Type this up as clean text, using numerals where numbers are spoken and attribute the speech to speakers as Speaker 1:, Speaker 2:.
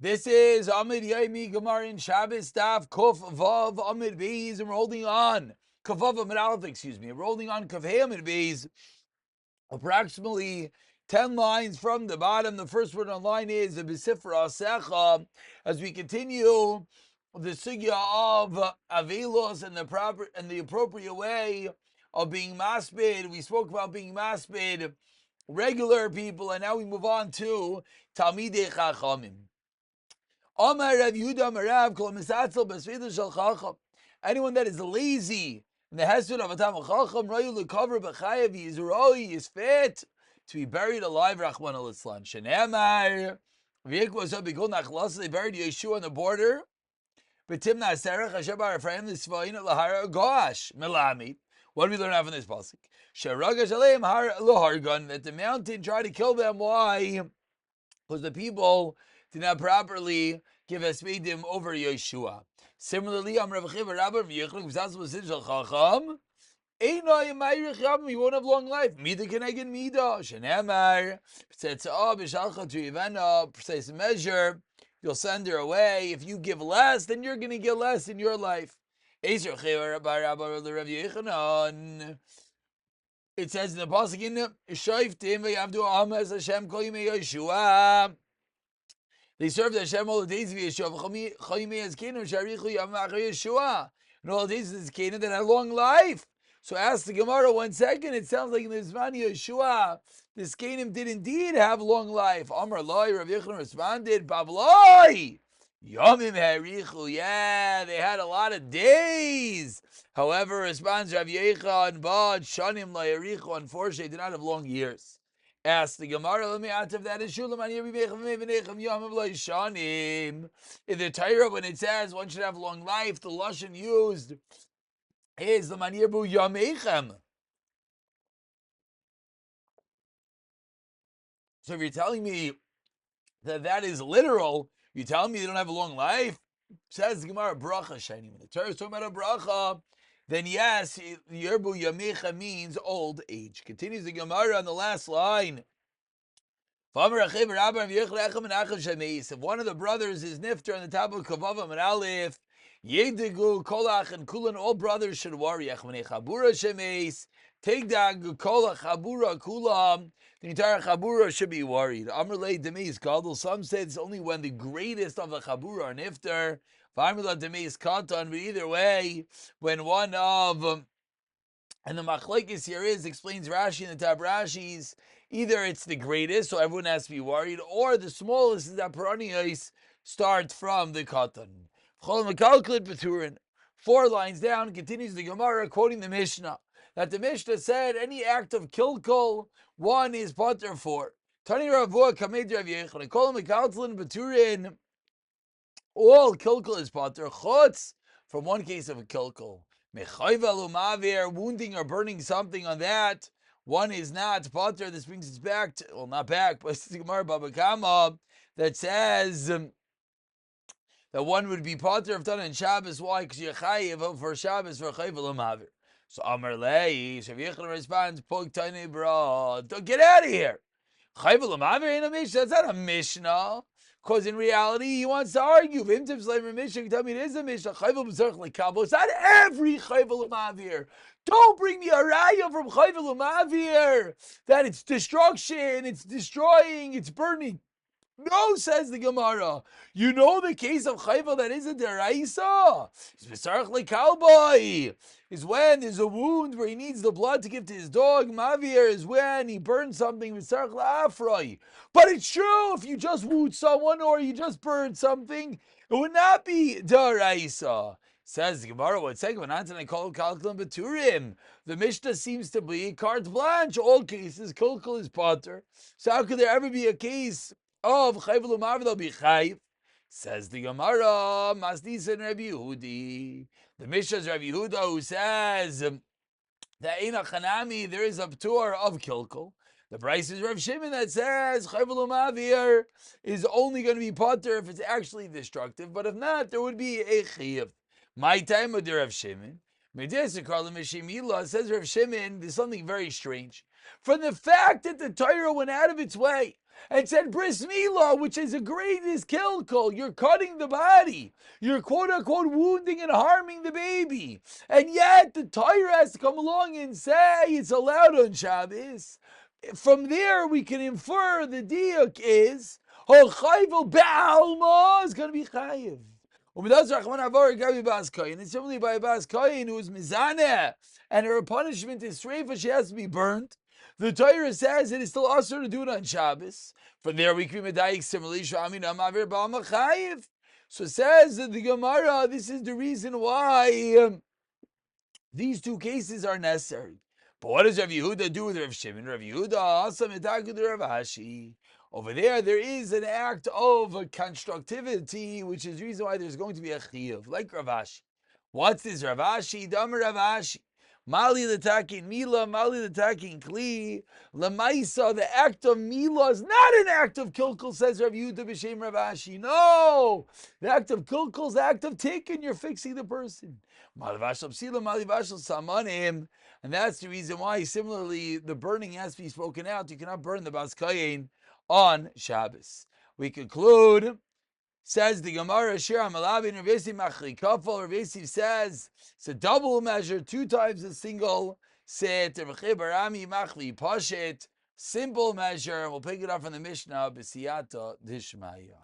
Speaker 1: This is Amud Yomi Gemara in Shabbos Daf Kuf Vav Amud Beis, and we're holding on Kuf Vav Amud Aleph. We're holding on Kuf Hey Amud Beis, approximately 10 lines from the bottom. The first word on line is the B'Sifra Asecha. As we continue the sugya of Avelos and the appropriate way of being maspid. We spoke about being maspid, regular people, and now we move on to Talmidei Chachamim. Anyone that is lazy in the hesed of a Talmid Chacham, is fit to be buried alive. Rachman al-Islan. Shenemar, they buried Yeshua on the border. What do we learn out from this pasuk? That the mountain tried to kill them. Why? Because the people did not properly give Espedim over Yeshua. Similarly, we won't have long life. Mida keneged mida. Shenemar, precise measure, you'll send her away. If you give less, then you're going to get less in your life. It says in the pasuk in Yeshua. They served Hashem all the days of Yeshua. And all the days of this Canaan that had long life. So ask the Gemara 1 second. It sounds like in the Zman Yeshua, this Canaan did indeed have long life. Amar Loi, Rav Yechon responded, Pavloi, Yomim Harichu. Yeah, they had a lot of days. However, responds Rav Yechon, Bad Shanim Lai Harichu. Unfortunately, they did not have long years. Ask the Gemara, let me answer that is Shulam in the Torah, when it says one should have long life, the lashon used is the manir bu yamechem. So if you're telling me that that is literal, you're telling me they don't have a long life. Says the Gemara, bracha shani. When the Torah is talking about a bracha, then yes, Yerbu Yamecha means old age. Continues the Gemara on the last line. If one of the brothers is nifter on the top of Kavavam and Aleph, Yedigu, Kolach, and Kulan, all brothers should worry. Tegdag, Kolach, Chabura, Kulam, the entire Chabura should be worried. Amrlei Demeis Gadol, some say it's only when the greatest of the Chabura are nifter. V'amrla Demeis Katan, but either way, when one of, and the machlekes here explains Rashi and the Tab Rashis, either it's the greatest, so everyone has to be worried, or the smallest is that Peronios start from the Katan. 4 lines down, continues the Gemara quoting the Mishnah, that the Mishnah said any act of kilkul, one is pater for. Tani Ravua Kamed Rav Yechon, call him Mekaltlin Baturin, all kilkul is pater, chutz, from one case of a kilkul. Mechayvel umavir, wounding or burning something on that, one is not pater. This brings us back to, well, not back, but it's the Gemara Baba Kama that says that one would be pater if done on Shabbos. Why? Because you're chayiv for Shabbos for chayvel umavir. So Amar Lei, Shav Yechon responds, Pog Tani Bra, get out of here. Chayvel umavir in a Mishnah. That's not a Mishnah. Because in reality, he wants to argue. Tell me it is a Mishnah. It's not every Chayvel Umavir. Don't bring me a raya from Chayvel Umavir that it's destruction, it's destroying, it's burning. No, says the Gemara. You know the case of Chayvel that is a deraisa? Is when there's a wound where he needs the blood to give to his dog. Mavir is when he burns something. But it's true, if you just wound someone or you just burned something, it would not be deraisa. Says the Gemara, what second? The Mishnah seems to be carte blanche. All cases, kilkul is pater. So how could there ever be a case of chayv l'mav they'll be chayv? Says the Gemara, Masdis and Rabbi Yehudi. The Mishnah is Rabbi Yehuda who says that Eina Chanami, there is a ptur of kilkul. The Bryce is Rav Shimon that says chayv l'mavir is only going to be pater if it's actually destructive, but if not, there would be a chiyuv. My time with the Rav Shimon. Says Rav Shimon, there's something very strange. From the fact that the Torah went out of its way and said bris milah, which is a greatest kilkul, you're cutting the body, you're quote unquote wounding and harming the baby, and yet the Torah has to come along and say it's allowed on Shabbos. From there, we can infer the diuk is Chayvel Ba'alma is going to be chayiv. And it's simply by a Bas Koyin who is Mizaneh, and her punishment is Sreifa, she has to be burnt. The Torah says it is still usher to do it on Shabbos. From there we can be medayik similarly. So says the Gemara, this is the reason why these two cases are necessary. But what does Rav Yehuda do with Rav Shimon? Rav Yehuda also metakud Rav Ashi. Over there is an act of constructivity, which is the reason why there's going to be a chiyuv, like Rav Ashi. What's this Rav Ashi? Dam Rav Ashi. Mali l'takin mila, mali l'takin kli. Lamaisa, the act of mila is not an act of kilkul, says Rav Yehuda b'shem Rav Ashi. No, the act of kilkul is the act of taking. You're fixing the person. Mali vashal psila, mali vashal samanim. And that's the reason why, similarly, the burning has to be spoken out. You cannot burn the Bas Kayin on Shabbos. We conclude, says the Gemara, Shir HaMalabin, Rav Yosef Machli Kafel. Rav Yosef says it's a double measure, 2 times a single set. Simple measure. We'll pick it up from the Mishnah, B'siyata Dishmaya.